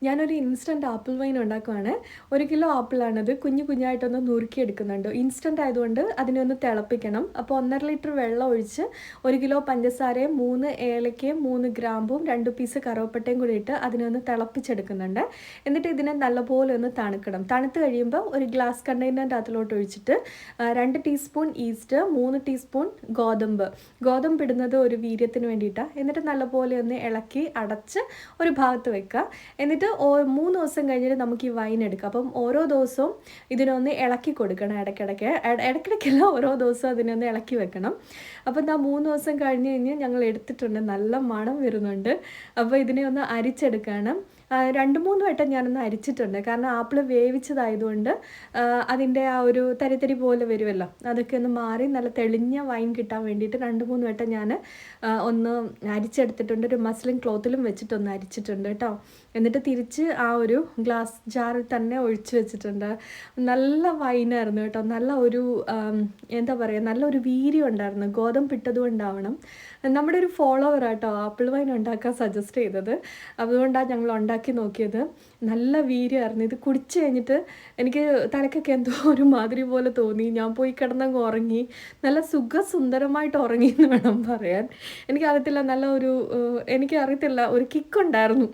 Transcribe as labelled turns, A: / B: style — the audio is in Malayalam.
A: ഞാനൊരു ഇൻസ്റ്റൻറ്റ് ആപ്പിൾ വൈൻ ഉണ്ടാക്കുവാണ്. 1 കിലോ ആപ്പിളാണത്. കുഞ്ഞു കുഞ്ഞായിട്ടൊന്ന് നുറുക്കിയെടുക്കുന്നുണ്ട്. ഇൻസ്റ്റൻറ്റ് ആയതുകൊണ്ട് അതിനെ ഒന്ന് തിളപ്പിക്കണം. അപ്പോൾ 1.5 ലിറ്റർ വെള്ളം ഒഴിച്ച് 1 കിലോ പഞ്ചസാരയും 3 ഏലക്കയും 3 ഗ്രാമ്പും 2 പീസ് കറുവപ്പട്ടയും കൂടി ഇട്ട് അതിനെ ഒന്ന് തിളപ്പിച്ചെടുക്കുന്നുണ്ട്. എന്നിട്ട് ഇതിനെ നല്ലപോലെ ഒന്ന് തണുക്കണം. തണുത്ത് കഴിയുമ്പോൾ ഒരു ഗ്ലാസ് കണ്ടെയ്നറിൻ്റെ അകത്തിലോട്ട് ഒഴിച്ചിട്ട് 2 ടീസ്പൂൺ ഈസ്റ്റ്, 3 ടീസ്പൂൺ ഗോതമ്പ് ഇടുന്നത് ഒരു വീര്യത്തിന് വേണ്ടിയിട്ടാണ്. എന്നിട്ട് നല്ലപോലെ ഒന്ന് ഇളക്കി അടച്ച് ഒരു ഭാഗത്ത് വെക്കുക. എന്നിട്ട് 3 ദിവസം കഴിഞ്ഞിട്ട് നമുക്ക് ഈ വൈൻ എടുക്കാം. അപ്പം ഓരോ ദിവസവും ഇതിനൊന്ന് ഇളക്കി കൊടുക്കണം. ഇടയ്ക്കിടയ്ക്കല്ല, ഓരോ ദിവസവും അതിനൊന്ന് ഇളക്കി വെക്കണം. അപ്പം 3 ദിവസം കഴിഞ്ഞ് ഞങ്ങൾ എടുത്തിട്ടുണ്ട്. നല്ല മണം വരുന്നുണ്ട്. അപ്പോൾ ഇതിനെ ഒന്ന് അരിച്ചെടുക്കുകയാണ്. 2-3 വട്ടം ഞാനൊന്ന് അരിച്ചിട്ടുണ്ട്. കാരണം ആപ്പിൾ വേവിച്ചതായതുകൊണ്ട് അതിൻ്റെ ആ ഒരു തരിതരി പോലെ വരുമല്ലോ, അതൊക്കെ ഒന്ന് മാറി നല്ല തെളിഞ്ഞ വൈൻ കിട്ടാൻ വേണ്ടിയിട്ട് 2-3 വട്ടം ഞാൻ ഒന്ന് അരിച്ചെടുത്തിട്ടുണ്ട്. ഒരു മസ്ലിൻ ക്ലോത്തിലും വെച്ചിട്ടൊന്ന് അരിച്ചിട്ടുണ്ട് കേട്ടോ. എന്നിട്ട് തിരിച്ച് ആ ഒരു ഗ്ലാസ് ജാറിൽ തന്നെ ഒഴിച്ച് വെച്ചിട്ടുണ്ട്. നല്ല വൈനായിരുന്നു കേട്ടോ. നല്ല ഒരു എന്താ പറയുക, നല്ലൊരു വീര്യം ഉണ്ടായിരുന്നു. ഗോതമ്പ് ഇട്ടത് കൊണ്ടാവണം. നമ്മുടെ ഒരു ഫോളോവർ കേട്ടോ ആപ്പിൾ വൈൻ ഉണ്ടാക്കാൻ സജസ്റ്റ് ചെയ്തത്. അതുകൊണ്ടാണ് ഞങ്ങൾ ഉണ്ടാക്കി നോക്കിയത്. നല്ല വീര്യമായിരുന്നു. ഇത് കുടിച്ച് കഴിഞ്ഞിട്ട് എനിക്ക് തലക്കൊക്കെ എന്തോ ഒരു മാതിരി പോലെ തോന്നി. ഞാൻ പോയി കിടന്നങ്ങ് ഉറങ്ങി. നല്ല സുഖസുന്ദരമായിട്ട് ഉറങ്ങി എന്ന് വേണം പറയാൻ. എനിക്കറിയത്തില്ല, നല്ല ഒരു എനിക്കറിയത്തില്ല, ഒരു കിക്കുണ്ടായിരുന്നു.